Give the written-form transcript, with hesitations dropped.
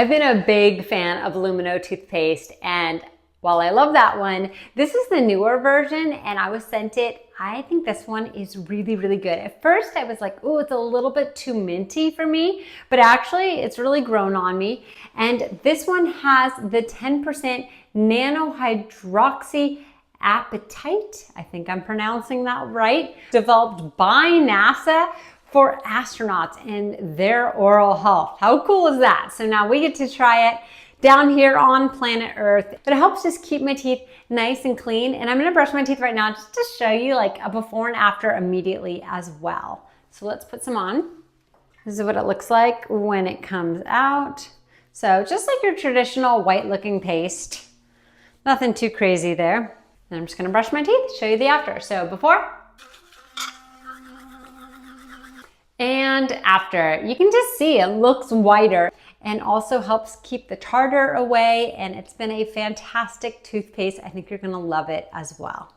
I've been a big fan of Lumineux toothpaste, and while I love that one, this is the newer version and I was sent it. I think this one is really, really good. At first I was like, oh, it's a little bit too minty for me, but actually it's really grown on me. And this one has the 10% Nano Hydroxyapatite, I think I'm pronouncing that right, developed by NASA for astronauts and their oral health. How cool is that? So now we get to try it down here on planet Earth. But it helps just keep my teeth nice and clean. And I'm gonna brush my teeth right now just to show you like a before and after immediately as well. So let's put some on. This is what it looks like when it comes out. So just like your traditional white looking paste, nothing too crazy there. And I'm just gonna brush my teeth, show you the after. So before and after. You can just see it looks whiter and also helps keep the tartar away, and it's been a fantastic toothpaste. I think you're gonna love it as well.